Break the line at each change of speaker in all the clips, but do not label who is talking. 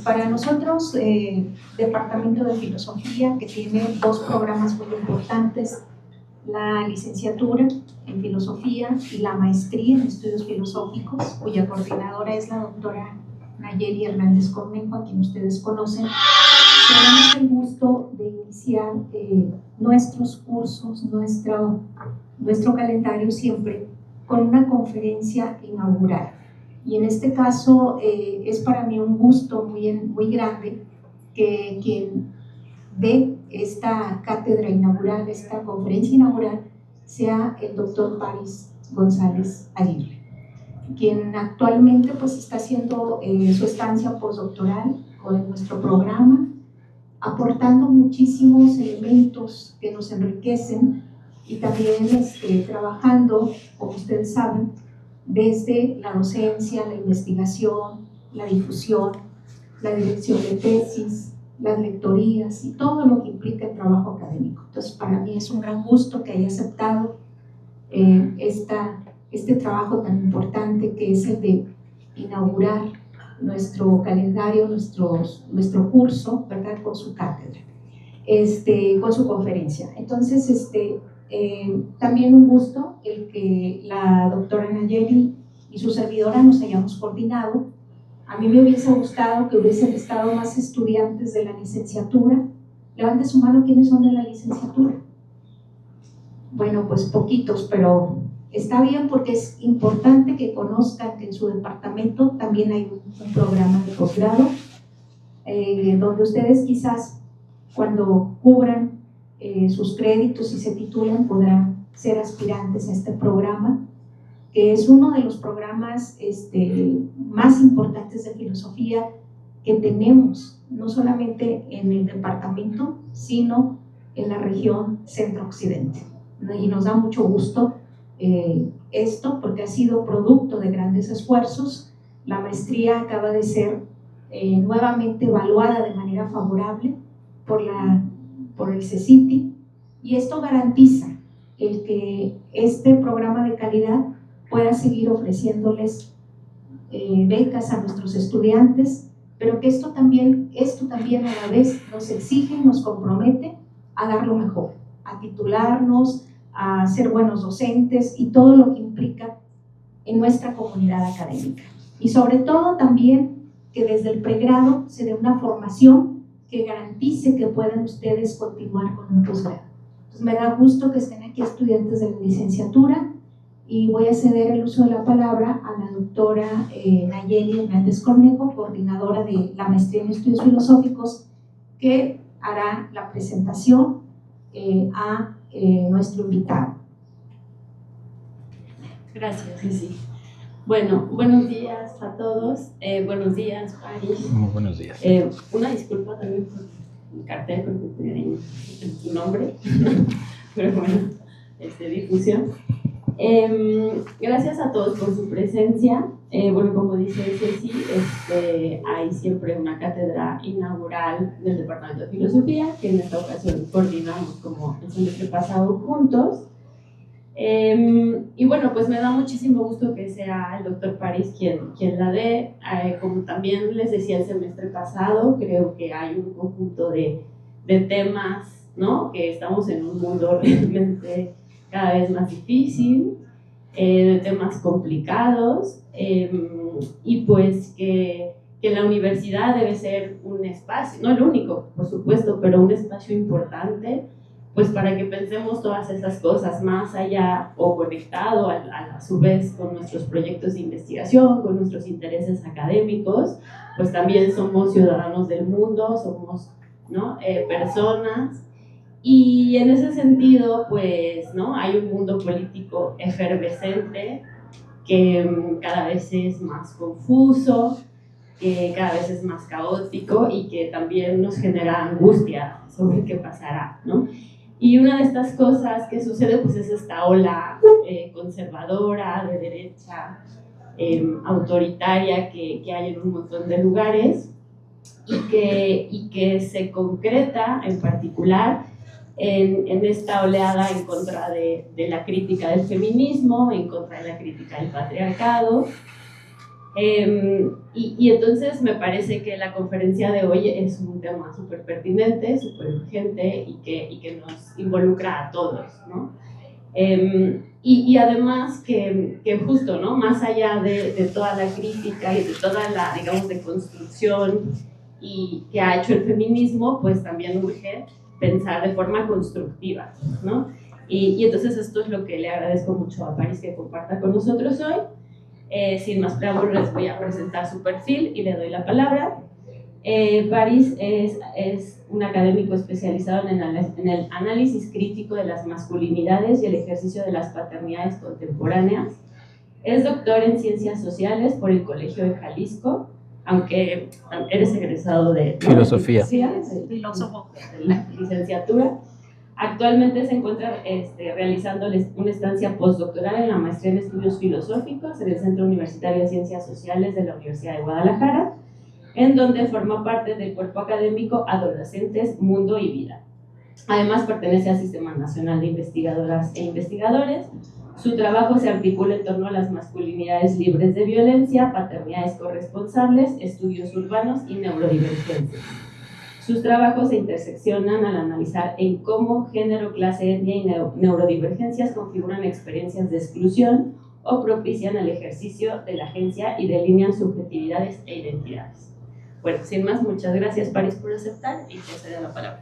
Para nosotros, Departamento de Filosofía, que tiene dos programas muy importantes, la licenciatura en Filosofía y la maestría en Estudios Filosóficos, cuya coordinadora es la doctora Nayeli Hernández Cornejo, a quien ustedes conocen. Tenemos el gusto de iniciar nuestros cursos, nuestro calendario siempre con una conferencia inaugural. Y en este caso es para mí un gusto muy grande que quien dé esta cátedra inaugural, esta conferencia inaugural, sea el doctor Paris González Aguirre, quien actualmente pues está haciendo su estancia postdoctoral con nuestro programa, aportando muchísimos elementos que nos enriquecen y también trabajando, como ustedes saben, desde la docencia, la investigación, la difusión, la dirección de tesis, las lectorías y todo lo que implica el trabajo académico. Entonces, para mí es un gran gusto que haya aceptado este trabajo tan importante que es el de inaugurar nuestro calendario, nuestro curso, ¿verdad?, con su cátedra, con su conferencia. Entonces, también un gusto el que la doctora Nayeli y su servidora nos hayamos coordinado. A mí me hubiese gustado que hubiesen estado más estudiantes de la licenciatura. Levante su mano, ¿quiénes son de la licenciatura? Bueno, pues poquitos, pero está bien porque es importante que conozcan que en su departamento también hay un programa de posgrado, donde ustedes quizás cuando cubran sus créditos y se titulen podrán ser aspirantes a este programa, que es uno de los programas más importantes de filosofía que tenemos, no solamente en el departamento, sino en la región centro-occidente. Y nos da mucho gusto esto, porque ha sido producto de grandes esfuerzos. La maestría acaba de ser nuevamente evaluada de manera favorable por el CECITI, y esto garantiza el que este programa de calidad pueda seguir ofreciéndoles becas a nuestros estudiantes, pero que esto también a la vez nos exige y nos compromete a dar lo mejor, a titularnos, a ser buenos docentes y todo lo que implica en nuestra comunidad académica. Y sobre todo también que desde el pregrado se dé una formación que garantice que puedan ustedes continuar con un posgrado. Entonces me da gusto que estén aquí estudiantes de la licenciatura, y voy a ceder el uso de la palabra a la doctora Nayeli Hernández Cornejo, coordinadora de la maestría en Estudios Filosóficos, que hará la presentación a nuestro invitado.
Gracias, Ceci. Bueno, buenos días a todos. Buenos días, Paris.
Muy buenos días.
Una disculpa también por el cartel, porque tiene tu nombre, pero bueno, difusión. Gracias a todos por su presencia. Bueno, como dice Ceci, hay siempre una cátedra inaugural del Departamento de Filosofía, que en esta ocasión coordinamos como el semestre pasado juntos. Y bueno, pues me da muchísimo gusto que sea el doctor Paris quien la dé. Como también les decía el semestre pasado, creo que hay un conjunto de temas, ¿no?, que estamos en un mundo realmente cada vez más difícil, de temas complicados, y pues que la universidad debe ser un espacio, no el único, por supuesto, pero un espacio importante, pues para que pensemos todas esas cosas más allá o conectado a su vez con nuestros proyectos de investigación, con nuestros intereses académicos. Pues también somos ciudadanos del mundo, somos, ¿no?, personas. Y en ese sentido, pues, ¿no?, hay un mundo político efervescente que cada vez es más confuso, que cada vez es más caótico y que también nos genera angustia sobre qué pasará, ¿no? Y una de estas cosas que sucede, pues, es esta ola conservadora, de derecha, autoritaria que hay en un montón de lugares y que se concreta en particular en esta oleada en contra de la crítica del feminismo, en contra de la crítica del patriarcado, Y entonces me parece que la conferencia de hoy es un tema súper pertinente, súper urgente y que nos involucra a todos, ¿no? Y además que justo, ¿no? Más allá de toda la crítica y de toda la, digamos, de construcción y que ha hecho el feminismo, pues también urge pensar de forma constructiva, ¿no? Y entonces esto es lo que le agradezco mucho a Paris que comparta con nosotros hoy. Sin más preámbulos, les voy a presentar su perfil y le doy la palabra. Paris es un académico especializado en el análisis crítico de las masculinidades y el ejercicio de las paternidades contemporáneas. Es doctor en Ciencias Sociales por el Colegio de Jalisco, aunque eres egresado de
Filosofía.
Filósofo de la licenciatura. Actualmente se encuentra realizando una estancia postdoctoral en la maestría en estudios filosóficos en el Centro Universitario de Ciencias Sociales de la Universidad de Guadalajara, en donde forma parte del cuerpo académico Adolescentes, Mundo y Vida. Además pertenece al Sistema Nacional de Investigadoras e Investigadores. Su trabajo se articula en torno a las masculinidades libres de violencia, paternidades corresponsables, estudios urbanos y neurodivergencias. Sus trabajos se interseccionan al analizar en cómo género, clase, etnia y neurodivergencias configuran experiencias de exclusión o propician el ejercicio de la agencia y delinean subjetividades e identidades. Bueno, sin más, muchas gracias, Paris, por aceptar y te cedo la palabra.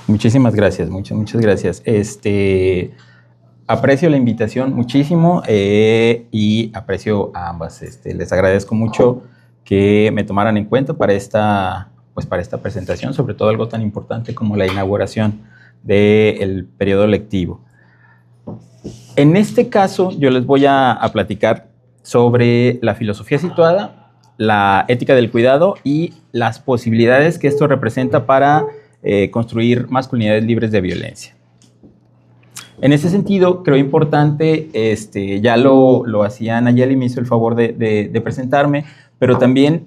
Muchísimas gracias, muchas gracias. Aprecio la invitación muchísimo y aprecio a ambas. Les agradezco mucho que me tomaran en cuenta para esta presentación, sobre todo algo tan importante como la inauguración del periodo lectivo. En este caso, yo les voy a platicar sobre la filosofía situada, la ética del cuidado y las posibilidades que esto representa para construir masculinidades libres de violencia. En ese sentido, creo importante, ya lo hacía Nayeli, me hizo el favor de presentarme, pero también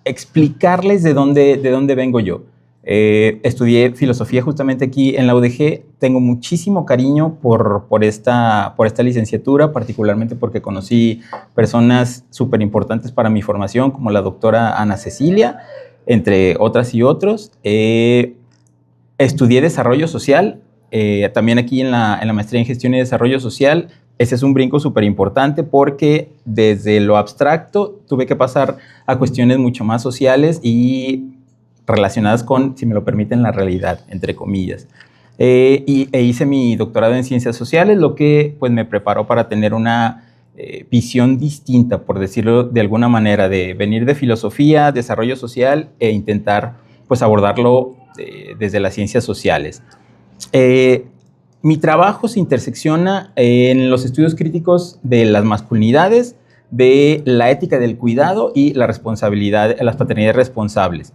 explicarles de dónde vengo yo. Estudié filosofía justamente aquí en la UDG, tengo muchísimo cariño por esta licenciatura, particularmente porque conocí personas súper importantes para mi formación, como la doctora Ana Cecilia, entre otras y otros. Estudié desarrollo social, también aquí en la maestría en gestión y desarrollo social. Ese es un brinco súper importante porque desde lo abstracto tuve que pasar a cuestiones mucho más sociales y relacionadas con, si me lo permiten, la realidad, entre comillas. E hice mi doctorado en ciencias sociales, lo que pues, me preparó para tener una visión distinta, por decirlo de alguna manera, de venir de filosofía, desarrollo social e intentar pues, abordarlo desde las ciencias sociales. Mi trabajo se intersecciona en los estudios críticos de las masculinidades, de la ética del cuidado y la responsabilidad, las paternidades responsables.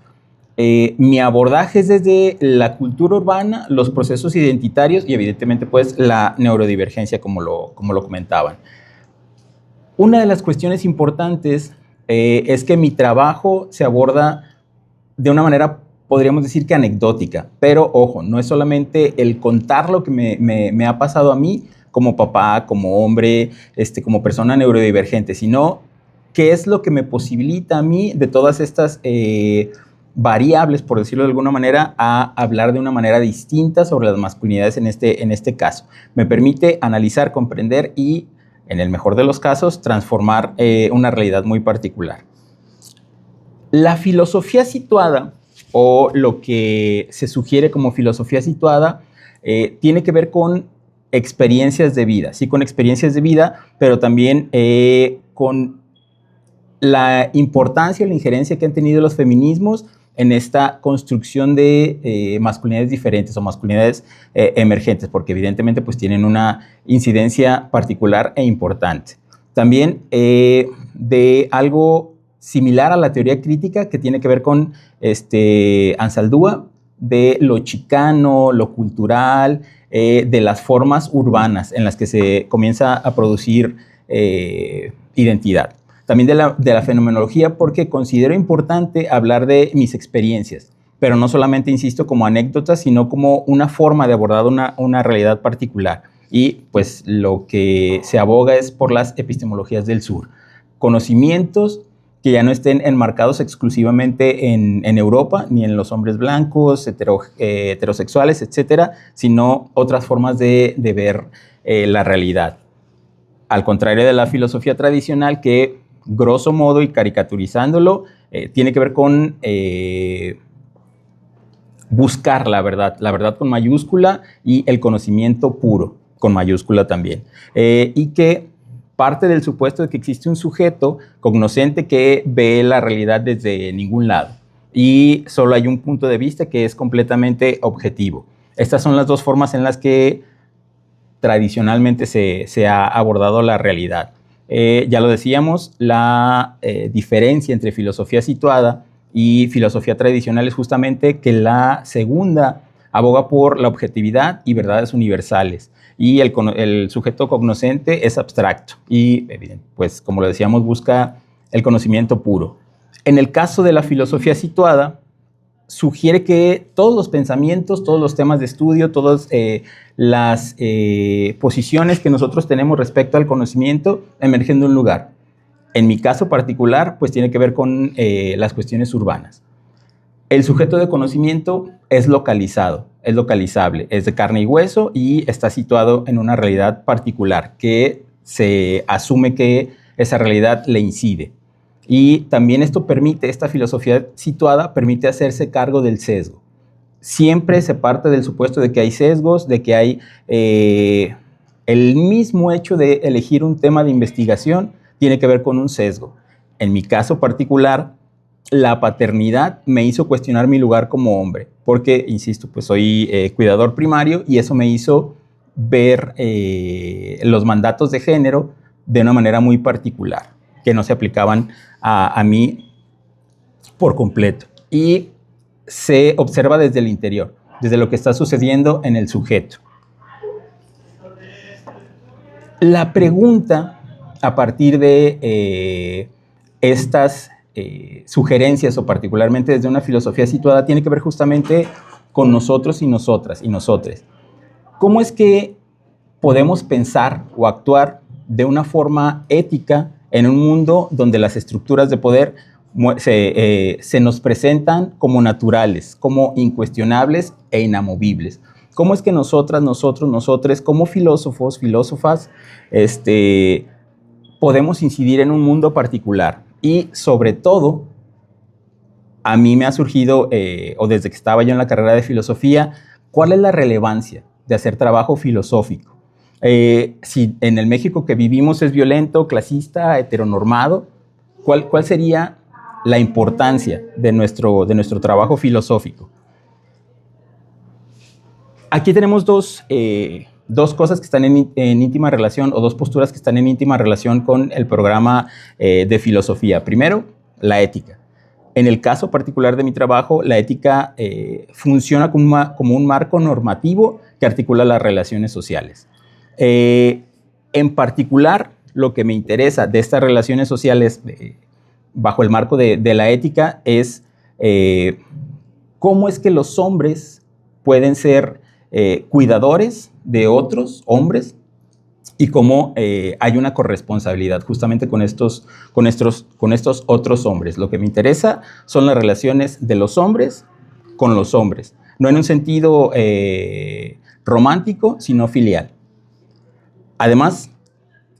Mi abordaje es desde la cultura urbana, los procesos identitarios y evidentemente pues la neurodivergencia como lo comentaban. Una de las cuestiones importantes es que mi trabajo se aborda de una manera, podríamos decir que anecdótica, pero ojo, no es solamente el contar lo que me ha pasado a mí como papá, como hombre, como persona neurodivergente, sino qué es lo que me posibilita a mí de todas estas variables, por decirlo de alguna manera, a hablar de una manera distinta sobre las masculinidades en este caso. Me permite analizar, comprender y, en el mejor de los casos, transformar una realidad muy particular. La filosofía situada, o lo que se sugiere como filosofía situada, tiene que ver con experiencias de vida, sí, con experiencias de vida, pero también con la importancia o la injerencia que han tenido los feminismos en esta construcción de masculinidades diferentes o masculinidades emergentes, porque evidentemente pues, tienen una incidencia particular e importante. También de algo similar a la teoría crítica que tiene que ver con Ansaldúa, de lo chicano, lo cultural, de las formas urbanas en las que se comienza a producir identidad. También de la fenomenología, porque considero importante hablar de mis experiencias, pero no solamente, insisto, como anécdotas, sino como una forma de abordar una realidad particular. y pues lo que se aboga es por las epistemologías del sur. Conocimientos que ya no estén enmarcados exclusivamente en Europa, ni en los hombres blancos, heterosexuales, etcétera, sino otras formas de ver la realidad. Al contrario de la filosofía tradicional que, grosso modo y caricaturizándolo, tiene que ver con buscar la verdad con mayúscula y el conocimiento puro con mayúscula también. Y que parte del supuesto de que existe un sujeto cognoscente que ve la realidad desde ningún lado y solo hay un punto de vista que es completamente objetivo. Estas son las dos formas en las que tradicionalmente se ha abordado la realidad. Ya lo decíamos, la diferencia entre filosofía situada y filosofía tradicional es justamente que la segunda aboga por la objetividad y verdades universales, y el sujeto cognoscente es abstracto y, pues, como lo decíamos, busca el conocimiento puro. En el caso de la filosofía situada, sugiere que todos los pensamientos, todos los temas de estudio, todas las posiciones que nosotros tenemos respecto al conocimiento emergen de un lugar. En mi caso particular, pues tiene que ver con las cuestiones urbanas. El sujeto de conocimiento es localizado, es localizable, es de carne y hueso y está situado en una realidad particular que se asume que esa realidad le incide. Y también esta filosofía situada permite hacerse cargo del sesgo. Siempre se parte del supuesto de que hay sesgos, de que hay el mismo hecho de elegir un tema de investigación tiene que ver con un sesgo. En mi caso particular, la paternidad me hizo cuestionar mi lugar como hombre, porque, insisto, pues soy cuidador primario y eso me hizo ver los mandatos de género de una manera muy particular, que no se aplicaban a mí por completo. Y se observa desde el interior, desde lo que está sucediendo en el sujeto. La pregunta, a partir de estas sugerencias, o particularmente desde una filosofía situada, tiene que ver justamente con nosotros y nosotras y nosotres. ¿Cómo es que podemos pensar o actuar de una forma ética en un mundo donde las estructuras de poder se nos presentan como naturales, como incuestionables e inamovibles? ¿Cómo es que nosotras, nosotros, nosotres, como filósofos, filósofas, podemos incidir en un mundo particular? Y sobre todo, a mí me ha surgido, o desde que estaba yo en la carrera de filosofía, ¿cuál es la relevancia de hacer trabajo filosófico? Si en el México que vivimos es violento, clasista, heteronormado, ¿cuál sería la importancia de nuestro trabajo filosófico? Aquí tenemos dos cosas que están en íntima relación, o dos posturas que están en íntima relación con el programa de filosofía. Primero, la ética. En el caso particular de mi trabajo, la ética funciona como un marco normativo que articula las relaciones sociales. En particular, lo que me interesa de estas relaciones sociales bajo el marco de la ética es cómo es que los hombres pueden ser cuidadores de otros hombres y cómo hay una corresponsabilidad justamente con estos otros hombres. Lo que me interesa son las relaciones de los hombres con los hombres, no en un sentido romántico, sino filial. Además,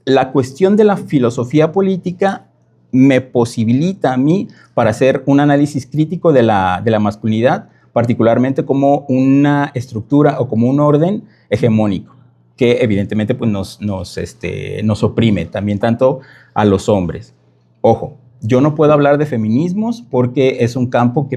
la cuestión de la filosofía política me posibilita a mí para hacer un análisis crítico de la masculinidad, particularmente como una estructura o como un orden hegemónico, que evidentemente pues, nos oprime también tanto a los hombres. Ojo, yo no puedo hablar de feminismos porque es un campo que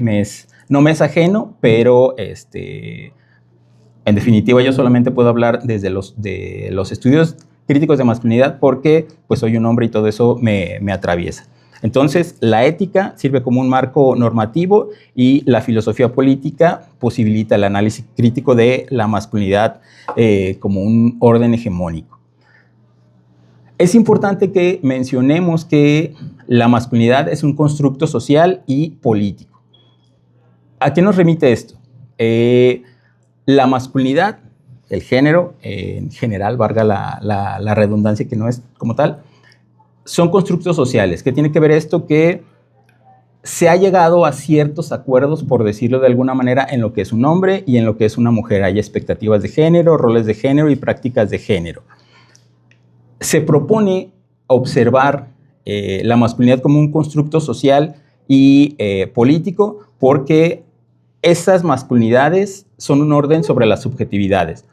no me es ajeno, pero en definitiva yo solamente puedo hablar desde de los estudios críticos de masculinidad porque pues, soy un hombre y todo eso me atraviesa. Entonces, la ética sirve como un marco normativo y la filosofía política posibilita el análisis crítico de la masculinidad como un orden hegemónico. Es importante que mencionemos que la masculinidad es un constructo social y político. ¿A qué nos remite esto? La masculinidad el género, en general, valga la redundancia que no es como tal, son constructos sociales. ¿Qué tiene que ver esto? Que se ha llegado a ciertos acuerdos, por decirlo de alguna manera, en lo que es un hombre y en lo que es una mujer. Hay expectativas de género, roles de género y prácticas de género. Se propone observar la masculinidad como un constructo social y político, porque esas masculinidades son un orden sobre las subjetividades.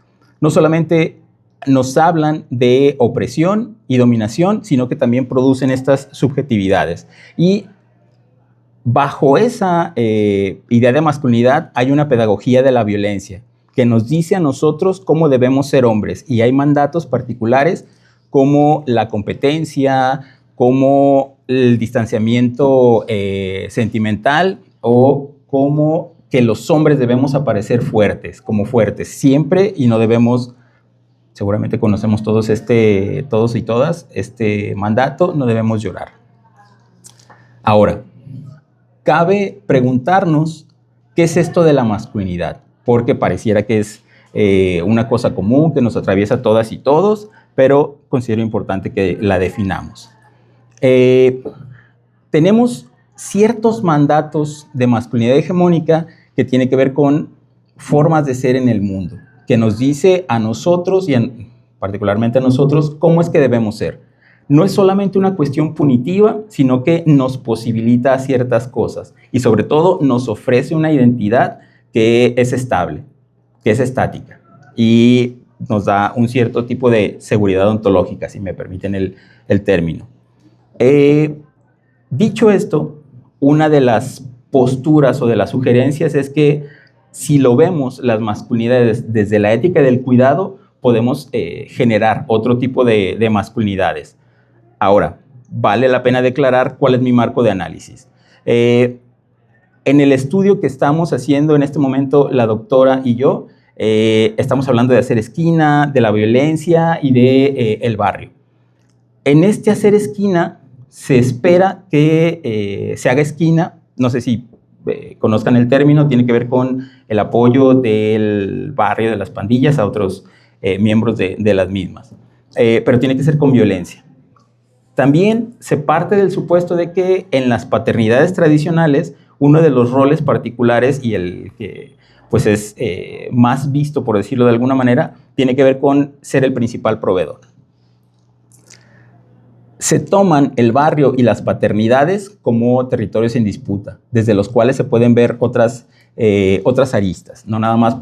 No solamente nos hablan de opresión y dominación, sino que también producen estas subjetividades. Y bajo esa idea de masculinidad hay una pedagogía de la violencia que nos dice a nosotros cómo debemos ser hombres, y hay mandatos particulares como la competencia, como el distanciamiento sentimental, o como que los hombres debemos aparecer fuertes, como fuertes siempre, y no debemos, seguramente conocemos todos y todas este mandato, no debemos llorar. Ahora, cabe preguntarnos qué es esto de la masculinidad, porque pareciera que es una cosa común que nos atraviesa a todas y todos, pero considero importante que la definamos. Tenemos ciertos mandatos de masculinidad hegemónica que tienen que ver con formas de ser en el mundo, que nos dice a nosotros y particularmente a nosotros cómo es que debemos ser. No es solamente una cuestión punitiva, sino que nos posibilita ciertas cosas y sobre todo nos ofrece una identidad que es estable, que es estática y nos da un cierto tipo de seguridad ontológica, si me permiten el término. Dicho esto, una de las posturas o de las sugerencias es que si lo vemos las masculinidades desde la ética del cuidado, podemos generar otro tipo de masculinidades. Ahora, vale la pena declarar cuál es mi marco de análisis. En el estudio que estamos haciendo en este momento, la doctora y yo, estamos hablando de hacer esquina, de la violencia y de el barrio. En este hacer esquina, se espera que se haga esquina, no sé si conozcan el término, tiene que ver con el apoyo del barrio, de las pandillas, a otros miembros de las mismas. Pero tiene que ser con violencia. También se parte del supuesto de que en las paternidades tradicionales, uno de los roles particulares y el que pues es más visto, por decirlo de alguna manera, tiene que ver con ser el principal proveedor. Se toman el barrio y las paternidades como territorios en disputa, desde los cuales se pueden ver otras aristas, no nada más,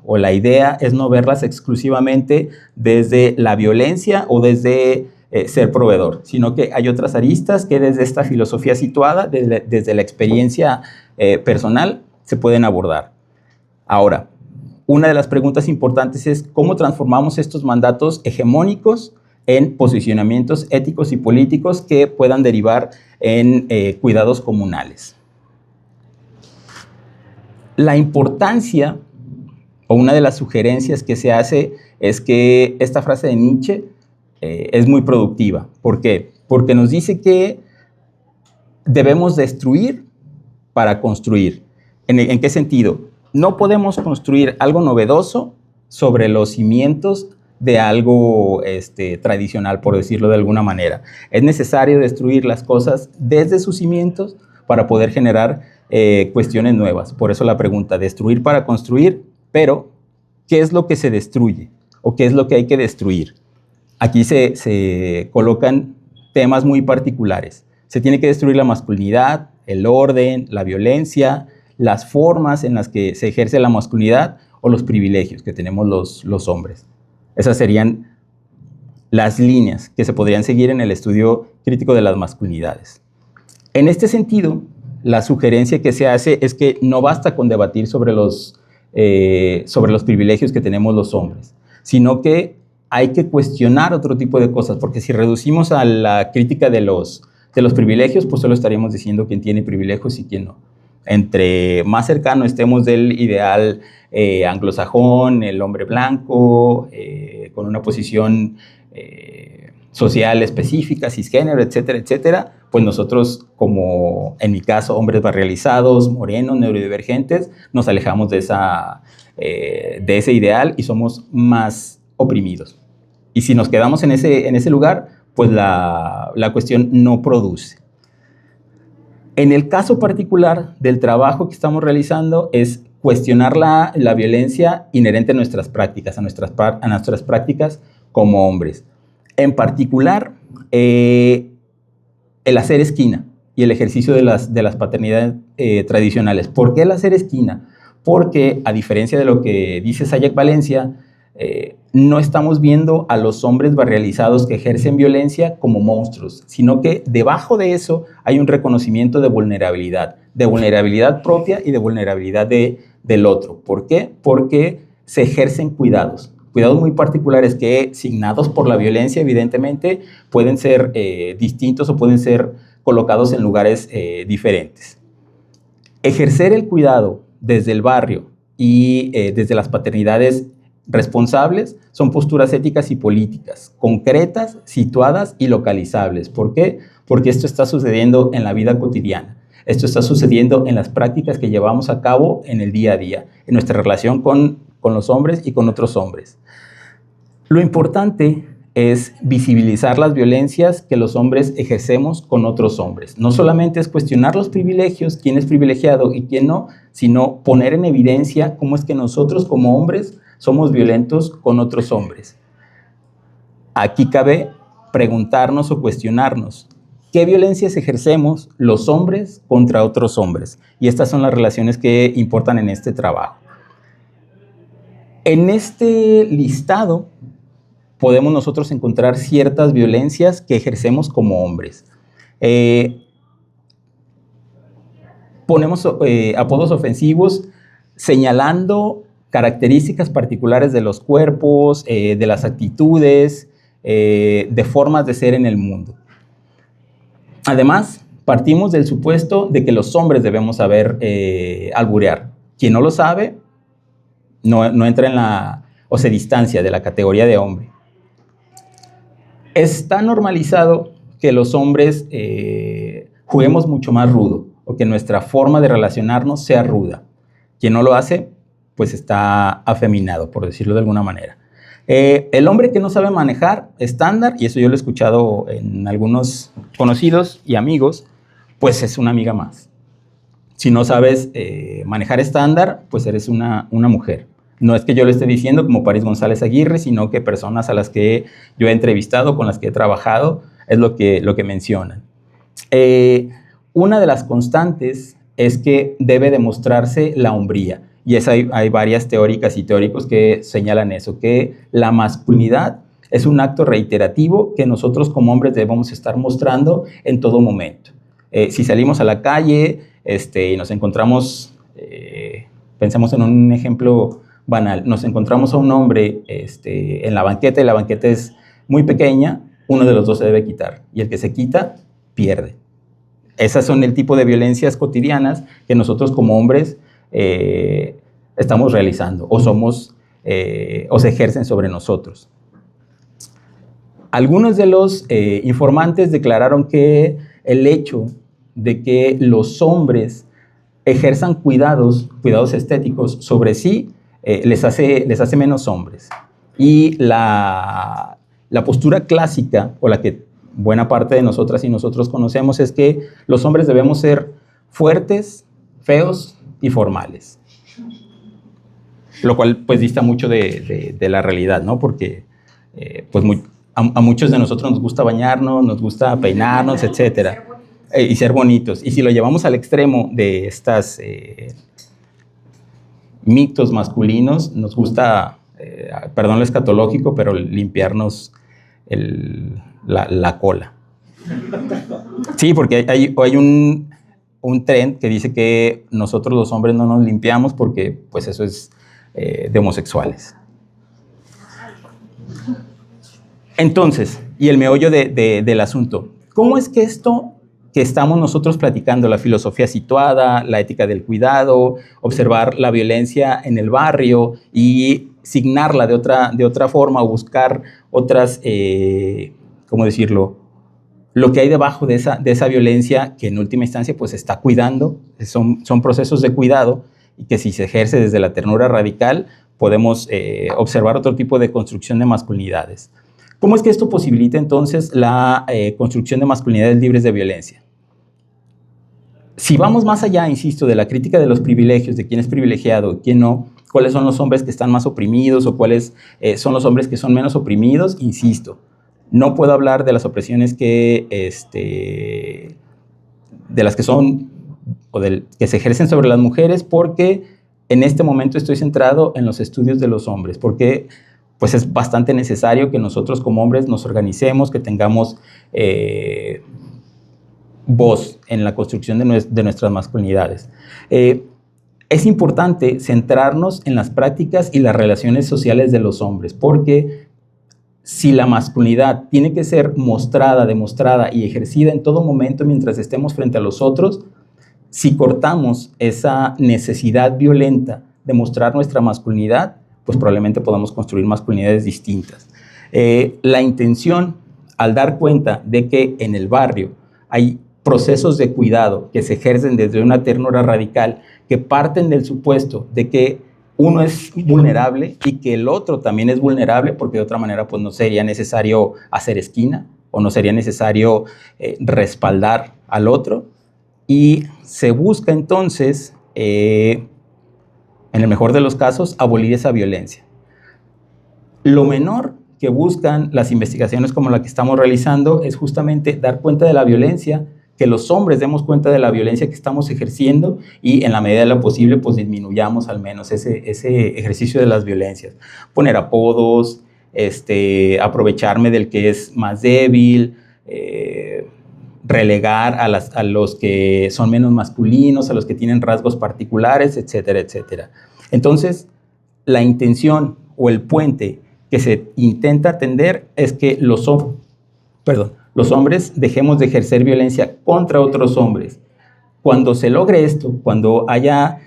o la idea es no verlas exclusivamente desde la violencia o desde ser proveedor, sino que hay otras aristas que desde esta filosofía situada, desde la experiencia personal, se pueden abordar. Ahora, una de las preguntas importantes es cómo transformamos estos mandatos hegemónicos en posicionamientos éticos y políticos que puedan derivar en cuidados comunales. La importancia, o una de las sugerencias que se hace, es que esta frase de Nietzsche es muy productiva. ¿Por qué? Porque nos dice que debemos destruir para construir. ¿En qué sentido? No podemos construir algo novedoso sobre los cimientos de algo tradicional, por decirlo de alguna manera. Es necesario destruir las cosas desde sus cimientos para poder generar cuestiones nuevas. Por eso la pregunta, destruir para construir, pero ¿qué es lo que se destruye? ¿O qué es lo que hay que destruir? Aquí se colocan temas muy particulares. Se tiene que destruir la masculinidad, el orden, la violencia, las formas en las que se ejerce la masculinidad o los privilegios que tenemos los hombres. Esas serían las líneas que se podrían seguir en el estudio crítico de las masculinidades. En este sentido, la sugerencia que se hace es que no basta con debatir sobre los privilegios que tenemos los hombres, sino que hay que cuestionar otro tipo de cosas, porque si reducimos a la crítica de los privilegios, pues solo estaríamos diciendo quién tiene privilegios y quién no. Entre más cercano estemos del ideal anglosajón, el hombre blanco, con una posición social específica, cisgénero, etcétera, etcétera, pues nosotros, como en mi caso, hombres barrializados, morenos, neurodivergentes, nos alejamos de esa de ese ideal y somos más oprimidos. Y si nos quedamos en ese lugar, pues la cuestión no produce. En el caso particular del trabajo que estamos realizando es cuestionar la violencia inherente a nuestras prácticas, a nuestras prácticas como hombres. En particular, el hacer esquina y el ejercicio de las paternidades tradicionales. ¿Por qué el hacer esquina? Porque, a diferencia de lo que dice Sayek Valencia, no estamos viendo a los hombres barrializados que ejercen violencia como monstruos, sino que debajo de eso hay un reconocimiento de vulnerabilidad propia y de vulnerabilidad del otro. ¿Por qué? Porque se ejercen cuidados muy particulares que, signados por la violencia, evidentemente, pueden ser distintos o pueden ser colocados en lugares diferentes. Ejercer el cuidado desde el barrio y desde las paternidades responsables son posturas éticas y políticas, concretas, situadas y localizables. ¿Por qué? Porque esto está sucediendo en la vida cotidiana. Esto está sucediendo en las prácticas que llevamos a cabo en el día a día, en nuestra relación con los hombres y con otros hombres. Lo importante es visibilizar las violencias que los hombres ejercemos con otros hombres. No solamente es cuestionar los privilegios, quién es privilegiado y quién no, sino poner en evidencia cómo es que nosotros como hombres somos violentos con otros hombres. Aquí cabe preguntarnos o cuestionarnos, ¿qué violencias ejercemos los hombres contra otros hombres? Y estas son las relaciones que importan en este trabajo. En este listado podemos nosotros encontrar ciertas violencias que ejercemos como hombres. Ponemos apodos ofensivos señalando características particulares de los cuerpos, de las actitudes, de formas de ser en el mundo. Además, partimos del supuesto de que los hombres debemos saber alburear. Quien no lo sabe, no entra o se distancia de la categoría de hombre. Está normalizado que los hombres juguemos mucho más rudo o que nuestra forma de relacionarnos sea ruda. Quien no lo hace, pues está afeminado, por decirlo de alguna manera. El hombre que no sabe manejar estándar, y eso yo lo he escuchado en algunos conocidos y amigos, pues es una amiga más. Si no sabes manejar estándar, pues eres una mujer. No es que yo lo esté diciendo como París González Aguirre, sino que personas a las que yo he entrevistado, con las que he trabajado, es lo que mencionan. Una de las constantes es que debe demostrarse la hombría. Y hay varias teóricas y teóricos que señalan eso, que la masculinidad es un acto reiterativo que nosotros como hombres debemos estar mostrando en todo momento. Si salimos a la calle y nos encontramos, pensemos en un ejemplo banal, nos encontramos a un hombre en la banqueta y la banqueta es muy pequeña, uno de los dos se debe quitar y el que se quita pierde. Esas son el tipo de violencias cotidianas que nosotros como hombres estamos realizando o se ejercen sobre nosotros. Algunos de los informantes declararon que el hecho de que los hombres ejerzan cuidados estéticos sobre sí les hace menos hombres. Y la postura clásica, o la que buena parte de nosotras y nosotros conocemos, es que los hombres debemos ser fuertes, feos y formales. Lo cual pues dista mucho de la realidad, ¿no? Porque pues a muchos de nosotros nos gusta bañarnos, nos gusta peinarnos, etc. Y ser bonitos. Y si lo llevamos al extremo de estas mitos masculinos, nos gusta, perdón lo escatológico, pero limpiarnos la cola. Sí, porque hay un trend que dice que nosotros los hombres no nos limpiamos porque pues eso es de homosexuales. Entonces, y el meollo del asunto, ¿cómo es que esto que estamos nosotros platicando, la filosofía situada, la ética del cuidado, observar la violencia en el barrio y signarla de otra forma o buscar otras, ¿cómo decirlo?, lo que hay debajo de esa violencia que en última instancia pues está cuidando, son procesos de cuidado y que si se ejerce desde la ternura radical, podemos observar otro tipo de construcción de masculinidades. ¿Cómo es que esto posibilita entonces la construcción de masculinidades libres de violencia? Si vamos más allá, insisto, de la crítica de los privilegios, de quién es privilegiado y quién no, cuáles son los hombres que están más oprimidos o cuáles son los hombres que son menos oprimidos, insisto, no puedo hablar de las opresiones que, de las que son o que se ejercen sobre las mujeres, porque en este momento estoy centrado en los estudios de los hombres, porque pues es bastante necesario que nosotros como hombres nos organicemos, que tengamos voz en la construcción de nuestras masculinidades. Es importante centrarnos en las prácticas y las relaciones sociales de los hombres, porque si la masculinidad tiene que ser mostrada, demostrada y ejercida en todo momento mientras estemos frente a los otros, si cortamos esa necesidad violenta de mostrar nuestra masculinidad, pues probablemente podamos construir masculinidades distintas. La intención, al dar cuenta de que en el barrio hay procesos de cuidado que se ejercen desde una ternura radical, que parten del supuesto de que uno es vulnerable y que el otro también es vulnerable, porque de otra manera pues no sería necesario hacer esquina o no sería necesario respaldar al otro, y se busca entonces, en el mejor de los casos, abolir esa violencia. Lo menor que buscan las investigaciones como la que estamos realizando es justamente dar cuenta de la violencia, que los hombres demos cuenta de la violencia que estamos ejerciendo y en la medida de lo posible pues disminuyamos al menos ese ejercicio de las violencias. Poner apodos, aprovecharme del que es más débil, relegar a los que son menos masculinos, a los que tienen rasgos particulares, etcétera, etcétera. Entonces, la intención o el puente que se intenta tender es que los hombres dejemos de ejercer violencia contra otros hombres. Cuando se logre esto, cuando haya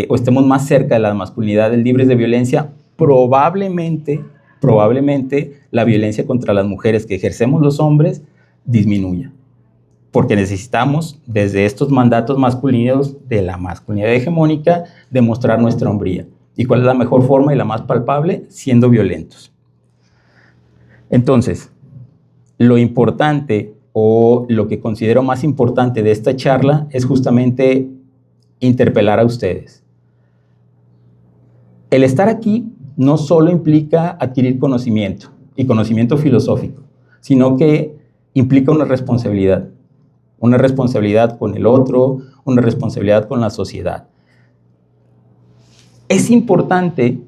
o estemos más cerca de las masculinidades libres de violencia, probablemente la violencia contra las mujeres que ejercemos los hombres disminuya. Porque necesitamos, desde estos mandatos masculinos de la masculinidad hegemónica, demostrar nuestra hombría. ¿Y cuál es la mejor forma y la más palpable? Siendo violentos. Entonces, lo importante o lo que considero más importante de esta charla es justamente interpelar a ustedes. El estar aquí no solo implica adquirir conocimiento y conocimiento filosófico, sino que implica una responsabilidad con el otro, una responsabilidad con la sociedad. Es importante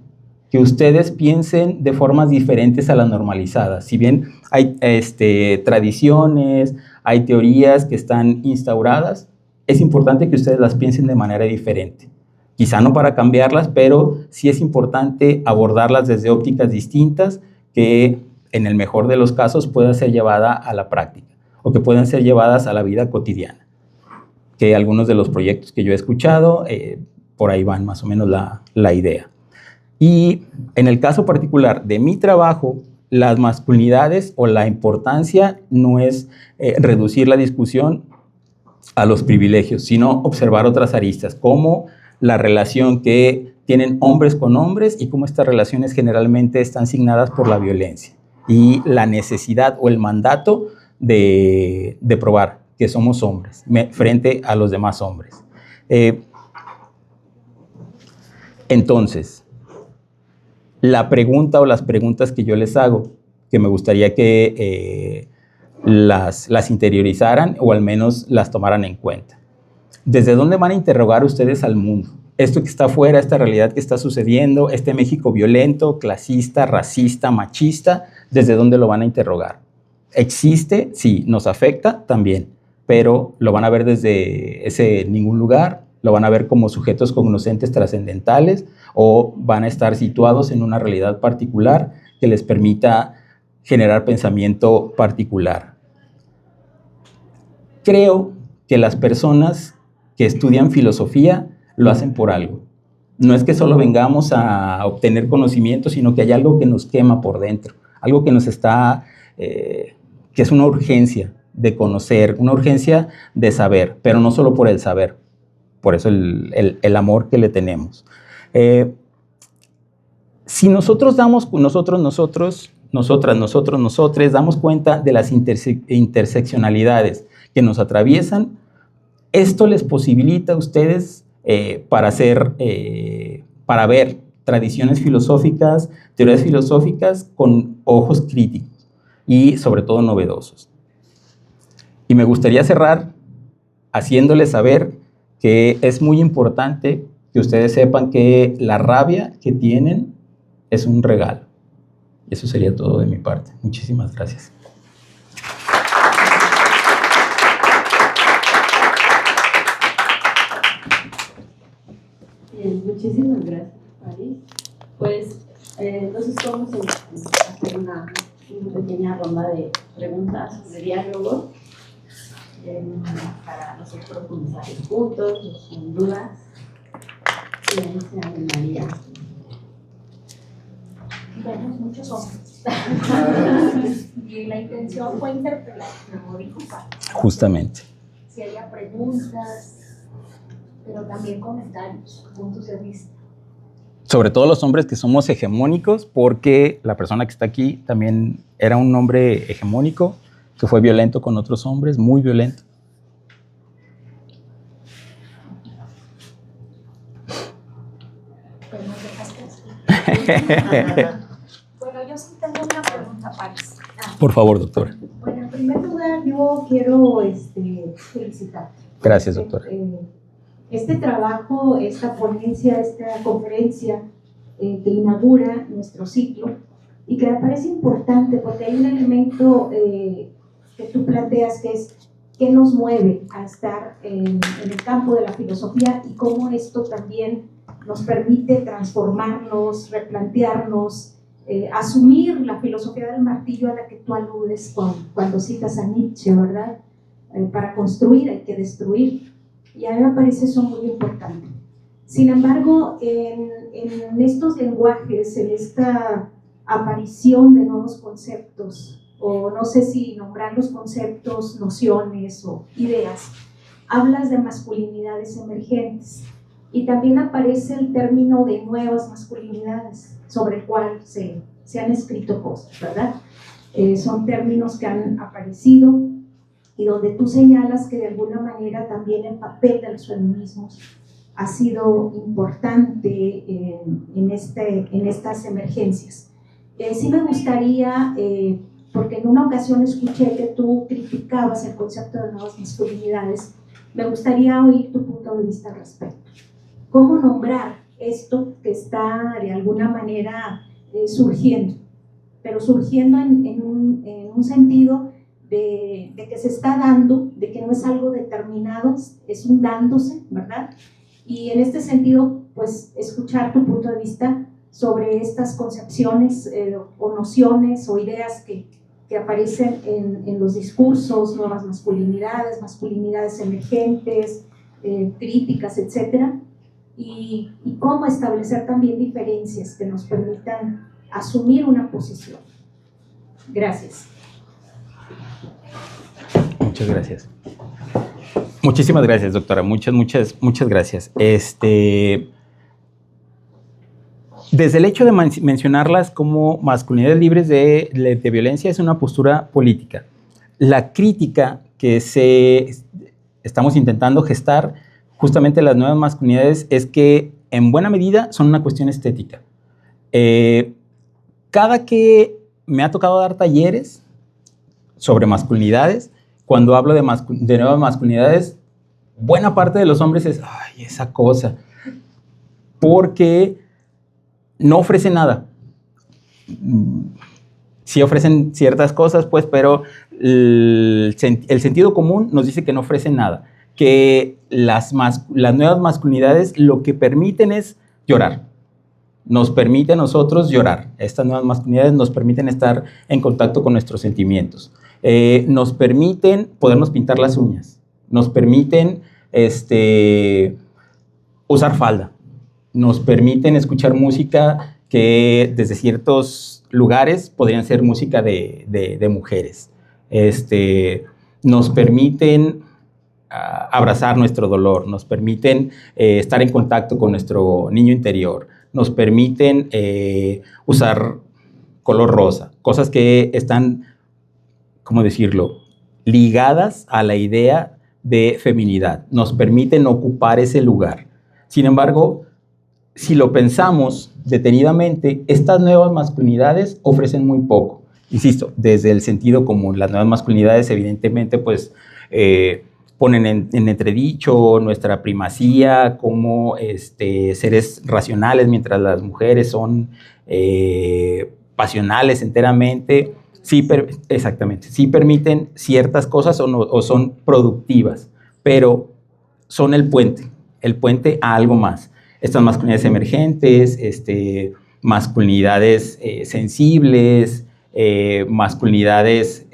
que ustedes piensen de formas diferentes a las normalizadas. Si bien hay tradiciones, hay teorías que están instauradas, es importante que ustedes las piensen de manera diferente. Quizá no para cambiarlas, pero sí es importante abordarlas desde ópticas distintas que en el mejor de los casos pueda ser llevada a la práctica o que puedan ser llevadas a la vida cotidiana. Que algunos de los proyectos que yo he escuchado, por ahí van más o menos la idea. Y en el caso particular de mi trabajo, las masculinidades o la importancia no es reducir la discusión a los privilegios, sino observar otras aristas, como la relación que tienen hombres con hombres y cómo estas relaciones generalmente están signadas por la violencia y la necesidad o el mandato de probar que somos hombres frente a los demás hombres. Entonces, la pregunta o las preguntas que yo les hago, que me gustaría que las interiorizaran o al menos las tomaran en cuenta. ¿Desde dónde van a interrogar ustedes al mundo? Esto que está afuera, esta realidad que está sucediendo, este México violento, clasista, racista, machista, ¿desde dónde lo van a interrogar? ¿Existe? Sí. ¿Nos afecta? También. Pero lo van a ver desde ese ningún lugar, lo van a ver como sujetos cognoscentes trascendentales o van a estar situados en una realidad particular que les permita generar pensamiento particular. Creo que las personas que estudian filosofía lo hacen por algo. No es que solo vengamos a obtener conocimiento, sino que hay algo que nos quema por dentro, algo que nos está, que es una urgencia de conocer, una urgencia de saber, pero no solo por el saber, por eso el amor que le tenemos. Si nosotros damos, nosotros, damos cuenta de las interseccionalidades que nos atraviesan, esto les posibilita a ustedes para ver tradiciones filosóficas, teorías filosóficas con ojos críticos y sobre todo novedosos. Y me gustaría cerrar haciéndoles saber que es muy importante que ustedes sepan que la rabia que tienen es un regalo. Y eso sería todo de mi parte. Muchísimas gracias.
Bien, muchísimas gracias, París. Pues entonces vamos a hacer una pequeña ronda de preguntas, de diálogo, para nosotros profundizar en puntos, en dudas. Y ahí se animaría.
Vemos muchos hombres. Y la intención fue interpelar, como dijo Pablo.
Justamente.
Si haya preguntas, pero también comentarios, puntos de vista.
Sobre todo los hombres que somos hegemónicos, porque la persona que está aquí también era un hombre hegemónico, que fue violento con otros hombres, muy violento.
Pues nos dejaste así. Bueno, yo sí tengo una pregunta, Paris.
Por favor, doctora.
Bueno, en primer lugar, yo quiero felicitarte.
Gracias, doctora.
Este trabajo, esta ponencia, esta conferencia que inaugura nuestro ciclo y que me parece importante porque hay un elemento que tú planteas que es qué nos mueve a estar en el campo de la filosofía y cómo esto también nos permite transformarnos, replantearnos, asumir la filosofía del martillo a la que tú aludes cuando citas a Nietzsche, ¿verdad? Para construir hay que destruir. Y a mí me parece eso muy importante. Sin embargo, en estos lenguajes, en esta aparición de nuevos conceptos, o no sé si nombrar los conceptos, nociones o ideas, hablas de masculinidades emergentes. Y también aparece el término de nuevas masculinidades, sobre el cual se han escrito cosas, ¿verdad? Son términos que han aparecido y donde tú señalas que de alguna manera también el papel de los feminismos ha sido importante en estas emergencias. Sí me gustaría, porque en una ocasión escuché que tú criticabas el concepto de nuevas masculinidades, me gustaría oír tu punto de vista al respecto. ¿Cómo nombrar esto que está de alguna manera surgiendo? Pero surgiendo en un sentido de que se está dando, de que no es algo determinado, es un dándose, ¿verdad? Y en este sentido, pues, escuchar tu punto de vista sobre estas concepciones o nociones o ideas que aparecen en los discursos, nuevas masculinidades, masculinidades emergentes, críticas, etcétera, y cómo establecer también diferencias que nos permitan asumir una posición. Gracias.
Muchas gracias. Muchísimas gracias, doctora. Muchas gracias. Desde el hecho de mencionarlas como masculinidades libres de violencia es una postura política. La crítica que estamos intentando gestar justamente las nuevas masculinidades es que en buena medida son una cuestión estética. Cada que me ha tocado dar talleres sobre masculinidades, cuando hablo de nuevas masculinidades, buena parte de los hombres es, ay, esa cosa, porque no ofrecen nada. Sí ofrecen ciertas cosas, pues, pero el sentido común nos dice que no ofrecen nada, que las nuevas masculinidades lo que permiten es llorar. Nos permite a nosotros llorar. Estas nuevas masculinidades nos permiten estar en contacto con nuestros sentimientos. Nos permiten podernos pintar las uñas. Nos permiten usar falda. Nos permiten escuchar música que desde ciertos lugares podrían ser música de mujeres. Nos permiten abrazar nuestro dolor, nos permiten estar en contacto con nuestro niño interior, nos permiten usar color rosa, cosas que están, ¿cómo decirlo?, ligadas a la idea de feminidad, nos permiten ocupar ese lugar. Sin embargo, si lo pensamos detenidamente, estas nuevas masculinidades ofrecen muy poco. Insisto, desde el sentido común, las nuevas masculinidades evidentemente pues ponen en entredicho nuestra primacía como seres racionales, mientras las mujeres son pasionales enteramente. Sí, exactamente, sí permiten ciertas cosas o son productivas, pero son el puente a algo más. Estas masculinidades emergentes, masculinidades sensibles, masculinidades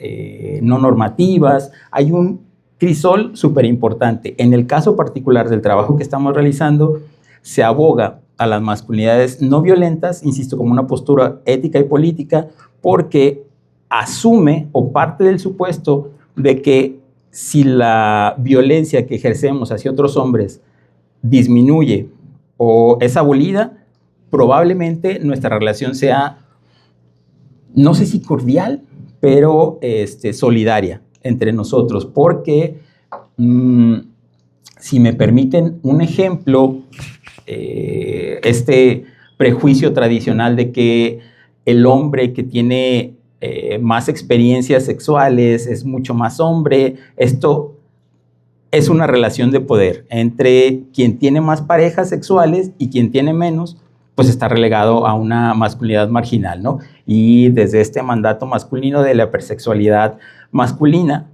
no normativas. Hay un crisol súper importante. En el caso particular del trabajo que estamos realizando, se aboga a las masculinidades no violentas, insisto, como una postura ética y política, porque asume o parte del supuesto de que si la violencia que ejercemos hacia otros hombres disminuye o es abolida, probablemente nuestra relación sea, no sé si cordial, pero solidaria entre nosotros, porque si me permiten un ejemplo, este prejuicio tradicional de que el hombre que tiene más experiencias sexuales es mucho más hombre, esto es una relación de poder entre quien tiene más parejas sexuales y quien tiene menos, pues está relegado a una masculinidad marginal, ¿no? Y desde este mandato masculino de la hipersexualidad masculina,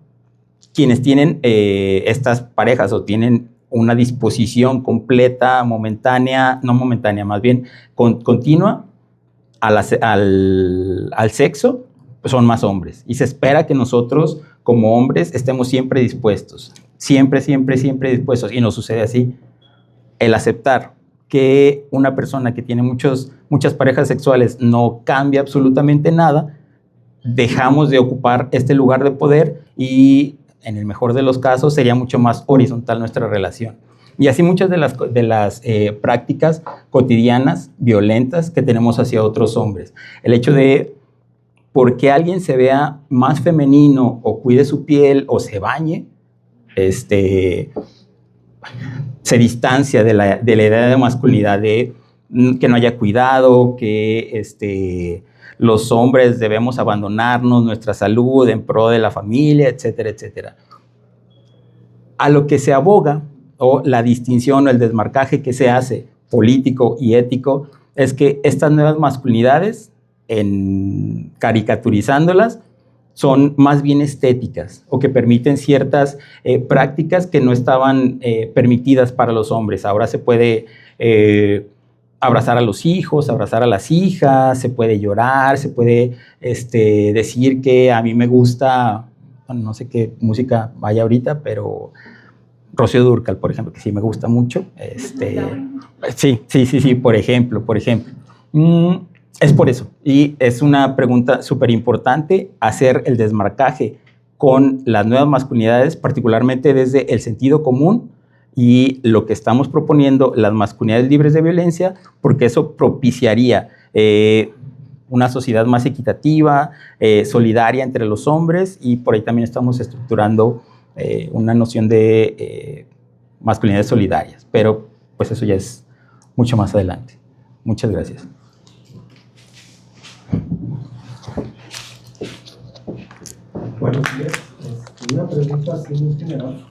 quienes tienen estas parejas o tienen una disposición completa, momentánea, no momentánea, más bien continua al sexo, pues son más hombres. Y se espera que nosotros, como hombres, estemos siempre dispuestos. Siempre, siempre, siempre dispuestos. Y no sucede así. El aceptar que una persona que tiene muchas parejas sexuales no cambia absolutamente nada, dejamos de ocupar este lugar de poder y, en el mejor de los casos, sería mucho más horizontal nuestra relación. Y así muchas de las prácticas cotidianas violentas que tenemos hacia otros hombres. El hecho de porque alguien se vea más femenino o cuide su piel o se bañe, se distancia de la idea de masculinidad, de que no haya cuidado, que los hombres debemos abandonarnos nuestra salud en pro de la familia, etcétera, etcétera. A lo que se aboga, o la distinción o el desmarcaje que se hace político y ético, es que estas nuevas masculinidades, en caricaturizándolas, son más bien estéticas o que permiten ciertas prácticas que no estaban permitidas para los hombres. Ahora se puede abrazar a los hijos, abrazar a las hijas, se puede llorar, se puede decir que a mí me gusta, no sé qué música vaya ahorita, pero Rocío Dúrcal, por ejemplo, que sí me gusta mucho. Sí, por ejemplo. Es por eso, y es una pregunta súper importante hacer el desmarcaje con las nuevas masculinidades, particularmente desde el sentido común y lo que estamos proponiendo, las masculinidades libres de violencia, porque eso propiciaría una sociedad más equitativa, solidaria entre los hombres, y por ahí también estamos estructurando una noción de masculinidades solidarias, pero pues eso ya es mucho más adelante. Muchas gracias.
Buenos días. Una pregunta así muy general.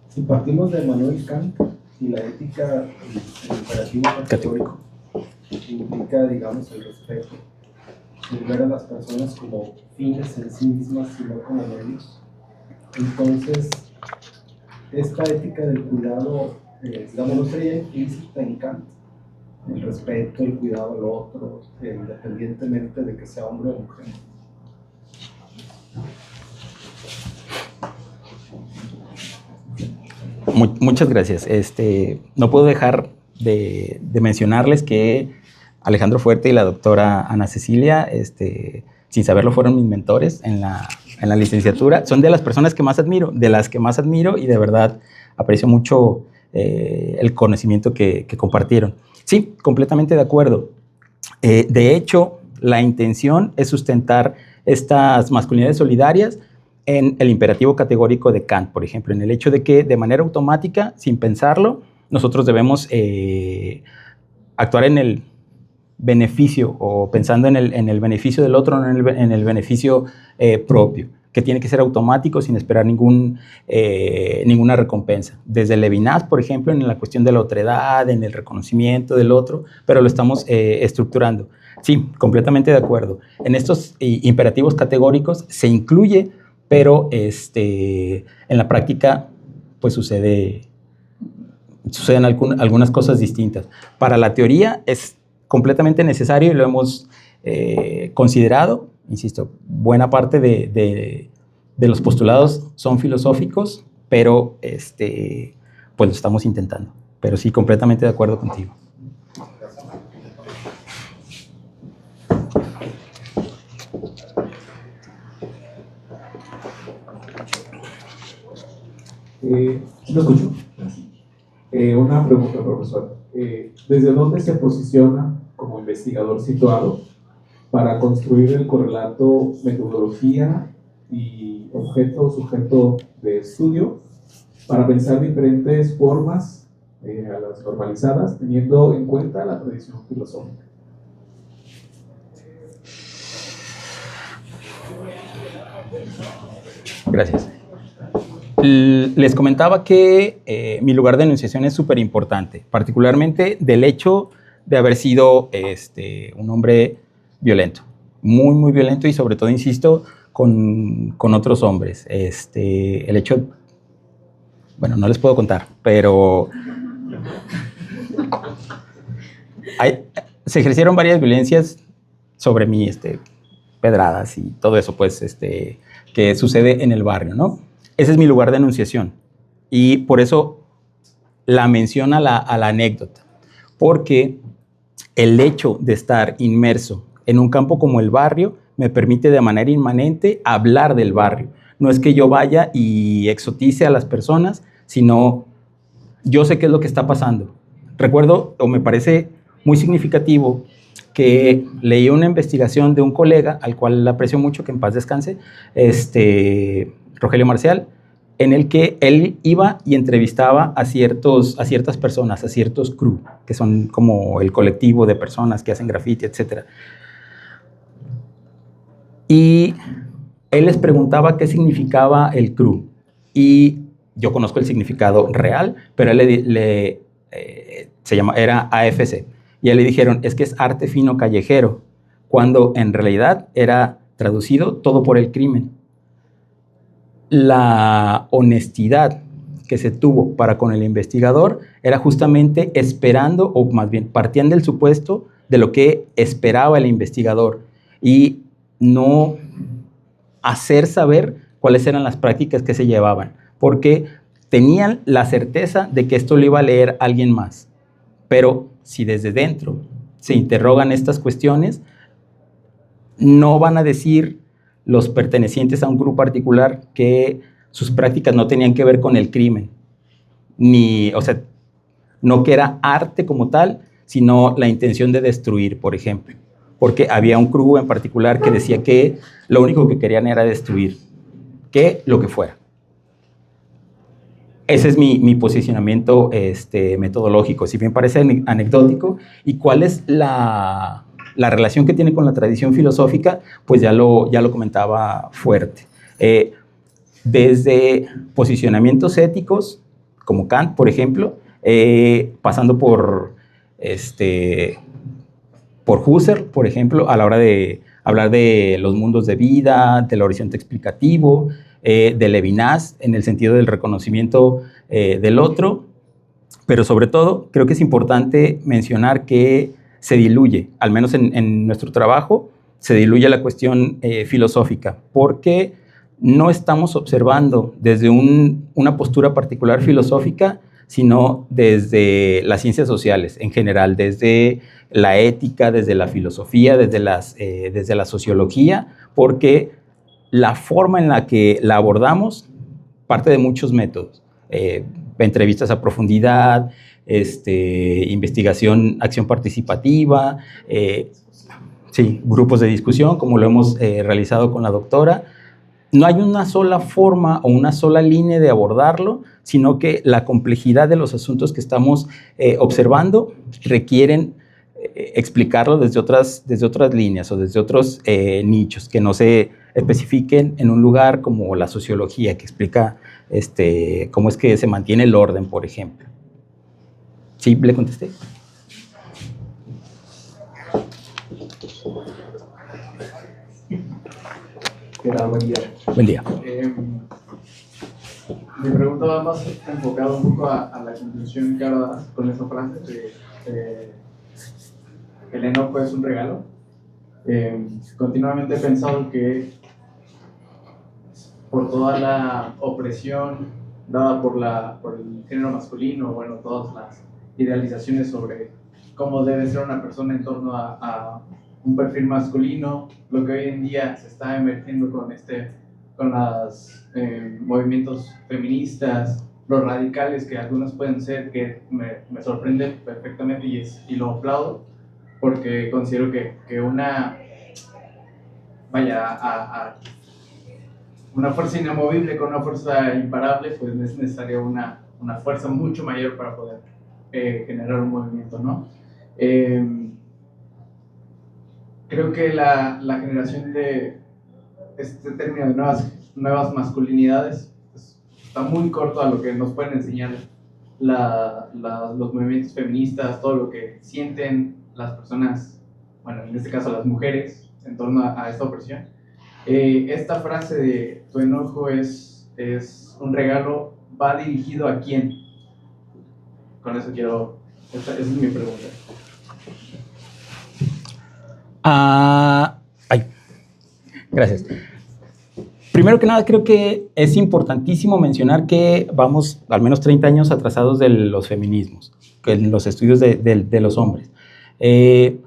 Si partimos de Manuel Kant y la ética, el imperativo categórico implica, digamos, el respeto, el ver a las personas como fines en sí mismas y no como medios. Entonces, esta ética del cuidado, digamos, no sería implícita en Kant, el respeto, el cuidado al otro, independientemente de que sea hombre o mujer.
Muchas gracias. No puedo dejar de mencionarles que Alejandro Fuerte y la doctora Ana Cecilia, sin saberlo, fueron mis mentores en la en la licenciatura, son de las personas que más admiro, y de verdad aprecio mucho el conocimiento que compartieron. Sí, completamente de acuerdo. De hecho, la intención es sustentar estas masculinidades solidarias en el imperativo categórico de Kant, por ejemplo, en el hecho de que de manera automática, sin pensarlo, nosotros debemos actuar en el beneficio o pensando en el beneficio del otro, no en el beneficio propio, que tiene que ser automático sin esperar ninguna recompensa. Desde Levinas, por ejemplo, en la cuestión de la otredad, en el reconocimiento del otro, pero lo estamos estructurando. Sí, completamente de acuerdo. En estos imperativos categóricos se incluye, pero en la práctica pues suceden algunas cosas distintas. Para la teoría es completamente necesario y lo hemos considerado. Insisto, buena parte de los postulados son filosóficos, pero pues lo estamos intentando. Pero sí, completamente de acuerdo contigo.
¿Lo escucho? Una pregunta, profesor. ¿Desde dónde se posiciona como investigador situado para construir el correlato metodología y objeto-sujeto de estudio para pensar diferentes formas a las normalizadas, teniendo en cuenta la tradición filosófica?
Gracias. Les comentaba que mi lugar de enunciación es súper importante, particularmente del hecho de haber sido un hombre violento, muy, muy violento y sobre todo, insisto, con otros hombres. El hecho, bueno, no les puedo contar, pero se ejercieron varias violencias sobre mí, pedradas y todo eso, pues, que sucede en el barrio, ¿no? Ese es mi lugar de enunciación y por eso la mención a la anécdota, porque el hecho de estar inmerso en un campo como el barrio me permite de manera inmanente hablar del barrio. No es que yo vaya y exotice a las personas, sino yo sé qué es lo que está pasando. Recuerdo, o me parece muy significativo, que leí una investigación de un colega, al cual aprecio mucho, que en paz descanse, Rogelio Marcial, en el que él iba y entrevistaba a ciertas personas, a ciertos crew, que son como el colectivo de personas que hacen graffiti, etc. Y él les preguntaba qué significaba el crew. Y yo conozco el significado real, pero él era AFC. Y a él le dijeron, es que es arte fino callejero, cuando en realidad era traducido todo por el crimen. La honestidad que se tuvo para con el investigador era justamente esperando, o más bien partían del supuesto de lo que esperaba el investigador y no hacer saber cuáles eran las prácticas que se llevaban, porque tenían la certeza de que esto lo iba a leer alguien más. Pero si desde dentro se interrogan estas cuestiones, no van a decir los pertenecientes a un grupo particular que sus prácticas no tenían que ver con el crimen, no que era arte como tal, sino la intención de destruir, por ejemplo, porque había un crew en particular que decía que lo único que querían era destruir, que lo que fuera. Ese es mi posicionamiento metodológico, si bien parece anecdótico. ¿Y cuál es la relación que tiene con la tradición filosófica? Pues ya lo comentaba fuerte. Desde posicionamientos éticos, como Kant, por ejemplo, pasando por Husserl, por ejemplo, a la hora de hablar de los mundos de vida, del horizonte explicativo, de Levinas, en el sentido del reconocimiento del otro, pero sobre todo creo que es importante mencionar que se diluye, al menos en nuestro trabajo, se diluye la cuestión filosófica, porque no estamos observando desde una postura particular filosófica, sino desde las ciencias sociales en general, desde la ética, desde la filosofía, desde la sociología, porque la forma en la que la abordamos parte de muchos métodos. Entrevistas a profundidad, investigación, acción participativa, sí, grupos de discusión, como lo hemos realizado con la doctora. No hay una sola forma o una sola línea de abordarlo, sino que la complejidad de los asuntos que estamos observando requieren explicarlo desde otras líneas o desde otros nichos que no se especifiquen en un lugar como la sociología, que explica cómo es que se mantiene el orden, por ejemplo. ¿Sí le contesté?
Buen día.
Buen día.
Mi pregunta va más enfocada un poco a la conclusión que ahora das con esa frase de el enojo es un regalo. Continuamente he pensado que por toda la opresión dada por el género masculino, bueno, todas las idealizaciones sobre cómo debe ser una persona en torno a un perfil masculino, lo que hoy en día se está emergiendo con los movimientos feministas, los radicales que algunos pueden ser, que me sorprenden perfectamente y lo aplaudo, porque considero que una fuerza inamovible con una fuerza imparable, pues es necesaria una fuerza mucho mayor para poder generar un movimiento, ¿no? Creo que la generación de este término de nuevas masculinidades está muy corto a lo que nos pueden enseñar los movimientos feministas, todo lo que sienten las personas, bueno, en este caso las mujeres, en torno a esta opresión. Esta frase de tu enojo es un regalo, ¿va dirigido a quién? Con eso esa es mi pregunta.
Gracias. Primero que nada, creo que es importantísimo mencionar que vamos al menos 30 años atrasados de los feminismos, en los estudios de los hombres. En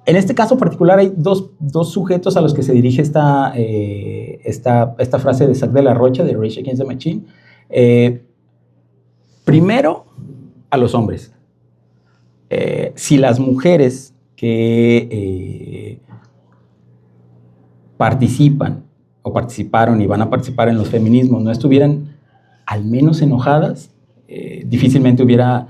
este caso particular hay dos sujetos a los que se dirige esta frase de Isaac de la Rocha, de Rage Against the Machine. Primero, a los hombres. Si las mujeres que participaron y van a participar en los feminismos no estuvieran al menos enojadas, difícilmente hubiera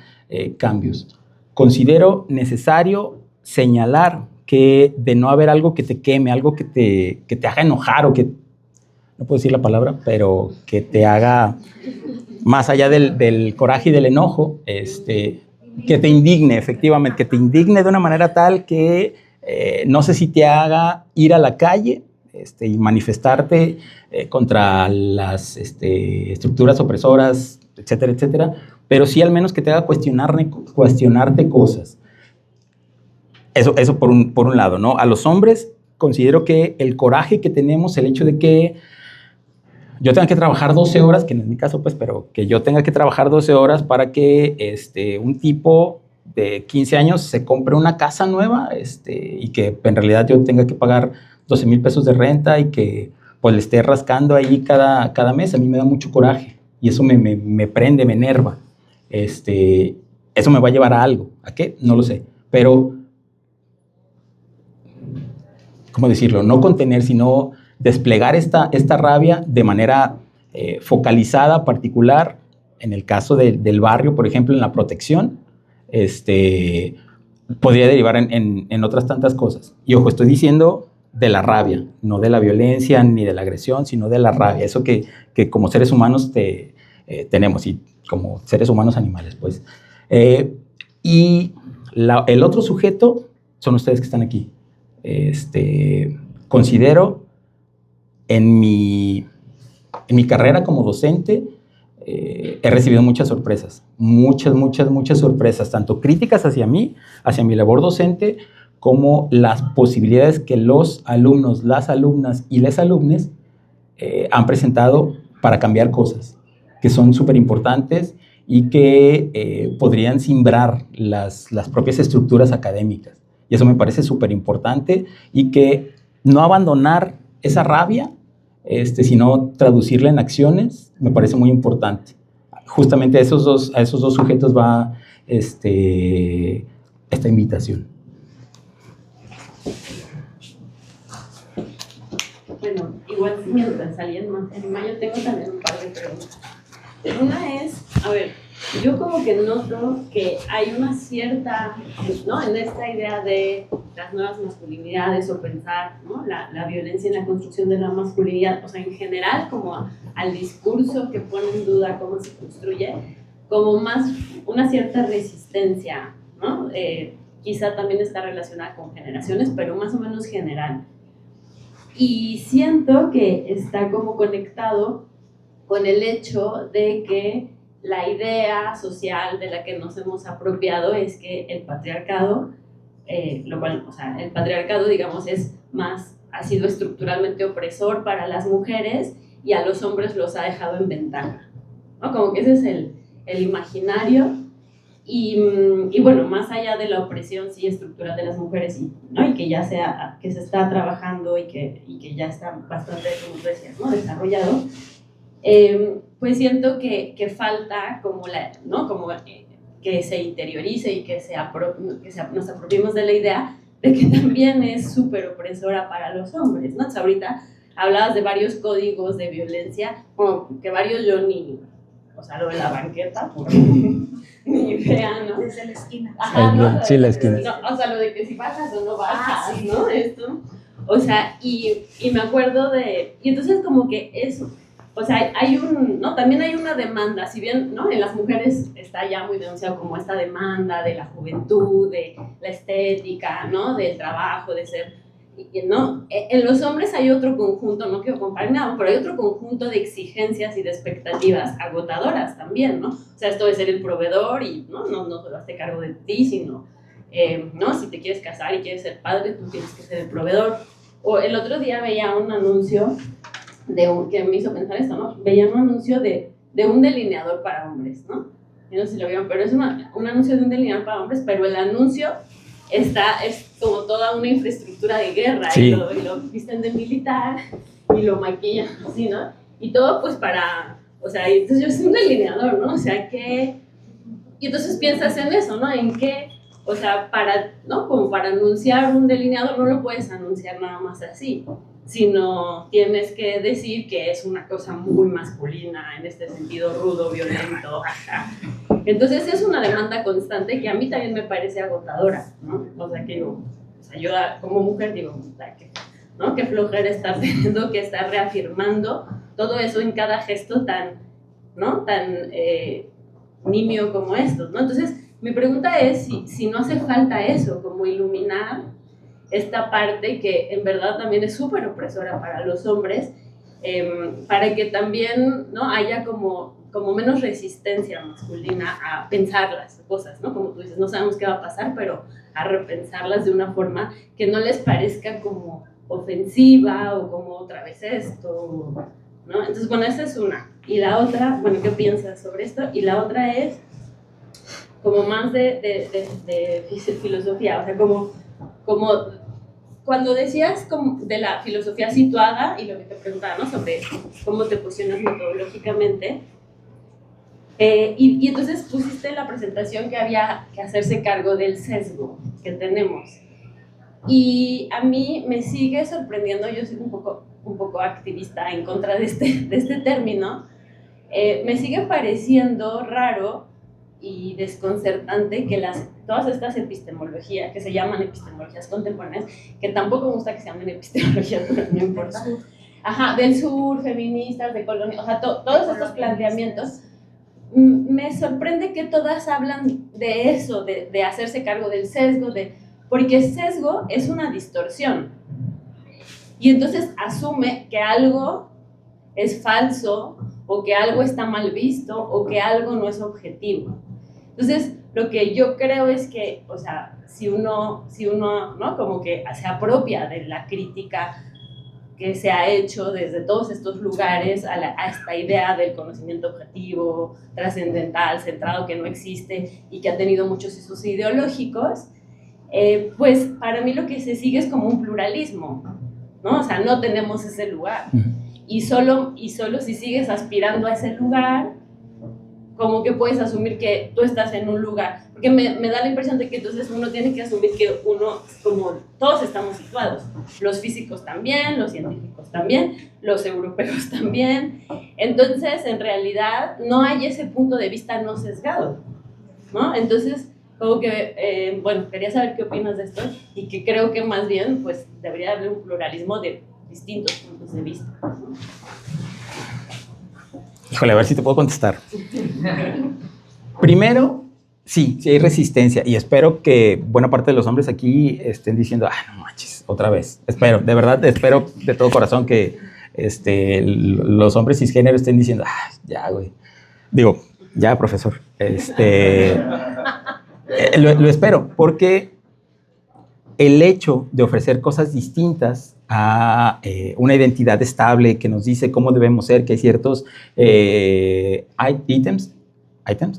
cambios. Considero necesario señalar que de no haber algo que te queme, algo que te haga enojar o que, no puedo decir la palabra, pero que te haga, más allá del coraje y del enojo, que te indigne, efectivamente, que te indigne de una manera tal que no sé si te haga ir a la calle y manifestarte contra las estructuras opresoras, etcétera, etcétera, pero sí al menos que te haga cuestionarte cosas. Eso por un lado, ¿no? A los hombres considero que el coraje que tenemos, el hecho de que yo tenga que trabajar 12 horas, que no es mi caso, pues, pero que yo tenga que trabajar 12 horas para que un tipo de 15 años se compre una casa nueva y que en realidad yo tenga que pagar 12,000 pesos de renta y que pues le esté rascando ahí cada mes, a mí me da mucho coraje y eso me prende, me enerva. Eso me va a llevar a algo. ¿A qué? No lo sé. Pero, ¿cómo decirlo? No contener, sino desplegar esta rabia de manera focalizada, particular, en el caso del barrio, por ejemplo, en la protección, podría derivar en otras tantas cosas. Y ojo, estoy diciendo de la rabia, no de la violencia ni de la agresión, sino de la rabia, eso que como seres humanos tenemos y como seres humanos animales, pues. Y el otro sujeto son ustedes que están aquí. Considero en mi carrera como docente he recibido muchas sorpresas, muchas sorpresas, tanto críticas hacia mí, hacia mi labor docente, como las posibilidades que los alumnos, las alumnas y les alumnes han presentado para cambiar cosas que son súper importantes y que podrían simbrar las propias estructuras académicas. Y eso me parece súper importante y que no abandonar esa rabia, sino traducirla en acciones, me parece muy importante. Justamente a esos dos sujetos va esta invitación.
Bueno, igual mientras alguien más anima, yo tengo también un par de preguntas. Una es, a ver, yo como que noto que hay una cierta, ¿no? En esta idea de las nuevas masculinidades o pensar, ¿no? La violencia en la construcción de la masculinidad, o sea, en general como al discurso que pone en duda cómo se construye, como más una cierta resistencia, ¿no? Quizá también está relacionada con generaciones, pero más o menos general. Y siento que está como conectado con el hecho de que la idea social de la que nos hemos apropiado es que el patriarcado, lo cual, o sea, el patriarcado, digamos, ha sido estructuralmente opresor para las mujeres y a los hombres los ha dejado en ventaja, ¿no? Como que ese es el imaginario. Y bueno, más allá de la opresión sí estructural de las mujeres, ¿no? Y que ya que se está trabajando y que ya está bastante, como tú decías, ¿no? Desarrollado, pues siento que falta como ¿no? Como que se interiorice y que nos apropiemos de la idea de que también es súper opresora para los hombres, ¿no? Entonces, ahorita hablabas de varios códigos de violencia, como que varios yo ni, o sea, lo de la banqueta, por ni idea, ¿no?
Desde la esquina.
Ajá, ¿no?
Sí, la esquina.
No, o sea, lo de que si bajas o no bajas, ¿no? Esto, o sea, y me acuerdo y entonces como que eso, o sea, también hay una demanda, si bien, ¿no? En las mujeres está ya muy denunciado como esta demanda de la juventud, de la estética, ¿no? Del trabajo, de ser, ¿no? En los hombres hay otro conjunto, no quiero comparar nada, pero hay otro conjunto de exigencias y de expectativas agotadoras también, ¿no? O sea, esto de ser el proveedor y no solo hazte cargo de ti, sino, ¿no? Si te quieres casar y quieres ser padre, tú tienes que ser el proveedor. O el otro día veía un anuncio que me hizo pensar esto, ¿no? Veía un anuncio de un delineador para hombres, ¿no? Yo no sé si lo vieron, pero es un anuncio de un delineador para hombres, pero el anuncio es como toda una infraestructura de guerra,
sí.
y lo visten de militar y lo maquillan así, ¿no? Y todo pues o sea, entonces yo soy un delineador, ¿no? O sea, y entonces piensas en eso, ¿no? En qué, o sea, ¿no? Como para anunciar un delineador no lo puedes anunciar nada más así, sino tienes que decir que es una cosa muy masculina, en este sentido rudo, violento, ajá. Entonces es una demanda constante que a mí también me parece agotadora, ¿no? O sea, que yo como mujer digo, ¿no? Qué flojera estar teniendo que estar reafirmando todo eso en cada gesto tan nimio como estos, ¿no? Entonces mi pregunta es si no hace falta eso, como iluminar esta parte que en verdad también es súper opresora para los hombres, para que también, ¿no? Haya como menos resistencia masculina a pensar las cosas, ¿no? Como tú dices, no sabemos qué va a pasar, pero a repensarlas de una forma que no les parezca como ofensiva o como otra vez esto, ¿no? Entonces, bueno, esa es una. Y la otra, bueno, ¿qué piensas sobre esto? Y la otra es como más de filosofía, o sea, como cuando decías como de la filosofía situada y lo que te preguntaba, ¿no? Sobre cómo te posicionas metodológicamente, y entonces pusiste en la presentación que había que hacerse cargo del sesgo que tenemos. Y a mí me sigue sorprendiendo, yo soy un poco activista en contra de este término, me sigue pareciendo raro y desconcertante que todas estas epistemologías, que se llaman epistemologías contemporáneas, que tampoco me gusta que se llamen epistemologías, pero no importa, ajá, del sur, feministas, de colonia, o sea, todos estos planteamientos, me sorprende que todas hablan de eso, de hacerse cargo del sesgo, porque sesgo es una distorsión, y entonces asume que algo es falso, o que algo está mal visto, o que algo no es objetivo. Entonces, lo que yo creo es que, o sea, si uno, ¿no? Como que se apropia de la crítica que se ha hecho desde todos estos lugares a esta idea del conocimiento objetivo, trascendental, centrado, que no existe y que ha tenido muchos usos ideológicos, pues para mí lo que se sigue es como un pluralismo, ¿no? O sea, no tenemos ese lugar. Y solo si sigues aspirando a ese lugar, como que puedes asumir que tú estás en un lugar. Porque me da la impresión de que entonces uno tiene que asumir que uno, como todos estamos situados. Los físicos también, los científicos también, los europeos también. Entonces, en realidad, no hay ese punto de vista no sesgado, ¿no? Entonces, como que, bueno, quería saber qué opinas de esto y que creo que más bien, pues, debería haber un pluralismo de distintos puntos de vista.
Híjole, a ver si te puedo contestar. Primero, sí hay resistencia y espero que buena parte de los hombres aquí estén diciendo, no manches, otra vez. Espero, de verdad, espero de todo corazón que los hombres cisgénero estén diciendo, ya, güey. Digo, ya, profesor. Lo espero, porque el hecho de ofrecer cosas distintas a una identidad estable que nos dice cómo debemos ser, que hay ciertos items,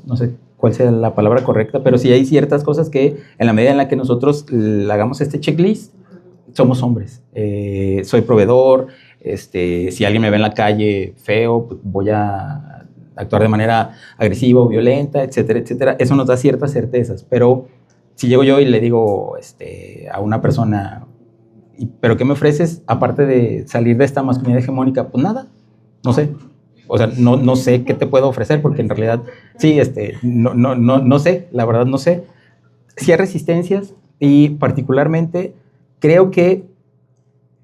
no sé cuál sea la palabra correcta, pero sí hay ciertas cosas que en la medida en la que nosotros hagamos este checklist, somos hombres. Soy proveedor, si alguien me ve en la calle feo, pues voy a actuar de manera agresiva o violenta, etcétera, etcétera. Eso nos da ciertas certezas, pero si llego yo y le digo a una persona, ¿pero qué me ofreces aparte de salir de esta masculinidad hegemónica? Pues nada, no sé. O sea, no sé qué te puedo ofrecer, porque en realidad, sí, no sé, la verdad no sé. Sí hay resistencias y particularmente creo que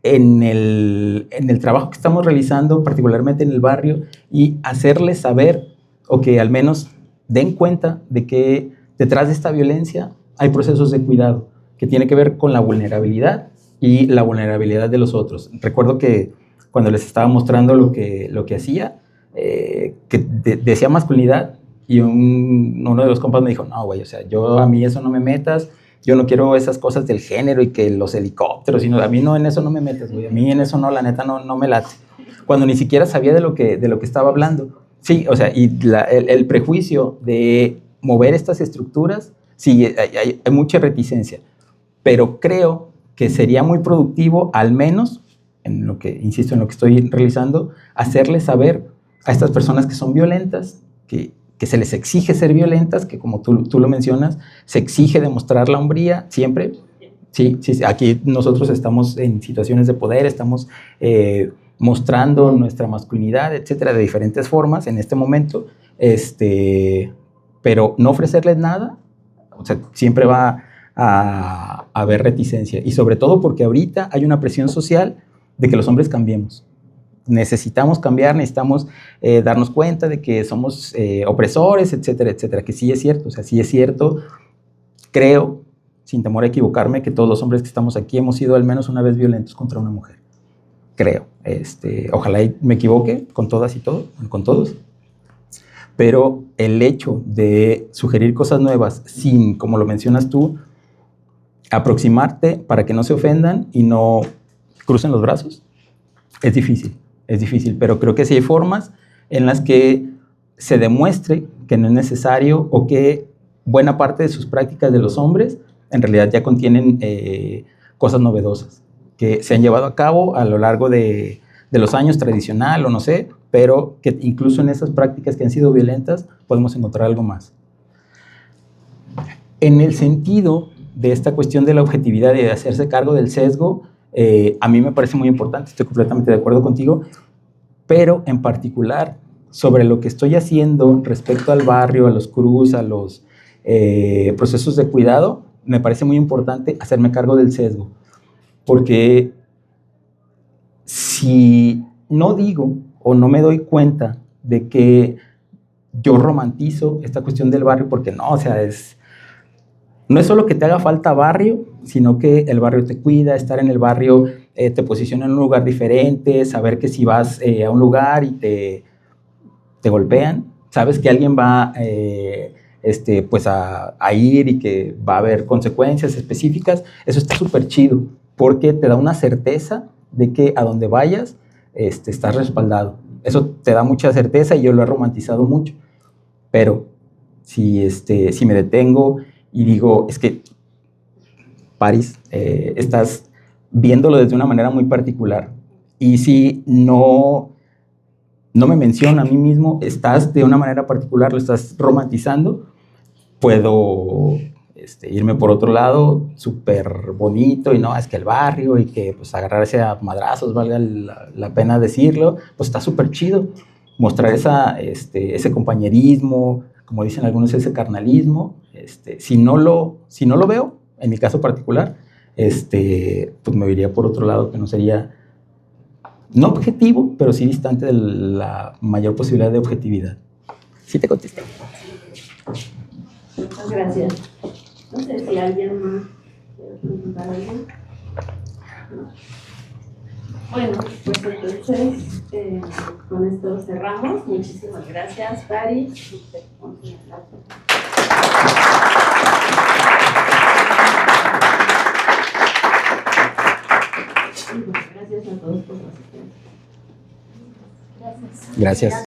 en el trabajo que estamos realizando, particularmente en el barrio, y hacerles saber, o que al menos den cuenta de que detrás de esta violencia hay procesos de cuidado que tiene que ver con la vulnerabilidad y la vulnerabilidad de los otros. Recuerdo que cuando les estaba mostrando lo que hacía, que decía masculinidad, y uno de los compas me dijo, no, güey, o sea, a mí eso no me metas, yo no quiero esas cosas del género y que los helicópteros, sino a mí no, en eso no me metas, güey, a mí en eso no, la neta no me late. Cuando ni siquiera sabía de lo que estaba hablando. Sí, o sea, y el prejuicio de mover estas estructuras, sí, hay mucha reticencia, pero creo que sería muy productivo, al menos, insisto, en lo que estoy realizando, hacerles saber a estas personas que son violentas, que se les exige ser violentas, que como tú lo mencionas, se exige demostrar la hombría siempre. Sí, aquí nosotros estamos en situaciones de poder, estamos mostrando nuestra masculinidad, etcétera, de diferentes formas en este momento, pero no ofrecerles nada, o sea, siempre va a haber reticencia, y sobre todo porque ahorita hay una presión social de que los hombres cambiemos. Necesitamos cambiar, necesitamos darnos cuenta de que somos opresores, etcétera, etcétera, que sí es cierto, o sea, sí es cierto. Creo, sin temor a equivocarme, que todos los hombres que estamos aquí hemos sido al menos una vez violentos contra una mujer. Creo, ojalá y me equivoque con todas y con todos, pero el hecho de sugerir cosas nuevas sin, como lo mencionas tú, aproximarte para que no se ofendan y no crucen los brazos, es difícil, pero creo que sí hay formas en las que se demuestre que no es necesario, o que buena parte de sus prácticas de los hombres en realidad ya contienen cosas novedosas que se han llevado a cabo a lo largo de los años, tradicional o no sé, pero que incluso en esas prácticas que han sido violentas podemos encontrar algo más. En el sentido de esta cuestión de la objetividad y de hacerse cargo del sesgo, a mí me parece muy importante, estoy completamente de acuerdo contigo, pero en particular sobre lo que estoy haciendo respecto al barrio, a los CRUs, a los procesos de cuidado, me parece muy importante hacerme cargo del sesgo, porque si no digo o no me doy cuenta de que yo romantizo esta cuestión del barrio, porque no, o sea, no es solo que te haga falta barrio, sino que el barrio te cuida, estar en el barrio te posiciona en un lugar diferente, saber que si vas a un lugar y te golpean, sabes que alguien va pues a ir y que va a haber consecuencias específicas. Eso está súper chido, porque te da una certeza de que a donde vayas estás respaldado. Eso te da mucha certeza y yo lo he romantizado mucho. Pero si me detengo y digo, es que, Paris, estás viéndolo desde una manera muy particular. Y si no me menciona a mí mismo, estás de una manera particular, lo estás romantizando, puedo irme por otro lado, súper bonito, y no, es que el barrio, y que pues agarrarse a madrazos, valga la pena decirlo, pues está súper chido. Mostrar ese compañerismo, como dicen algunos, ese carnalismo. Si no lo veo, en mi caso particular, pues me iría por otro lado, que no sería, no objetivo, pero sí distante de la mayor posibilidad de objetividad. Sí te contesté.
Muchas gracias. No sé si alguien más quiere preguntar algo. Bueno, pues entonces con esto cerramos. Muchísimas gracias, Pari. Gracias a todos por su asistencia.
Gracias.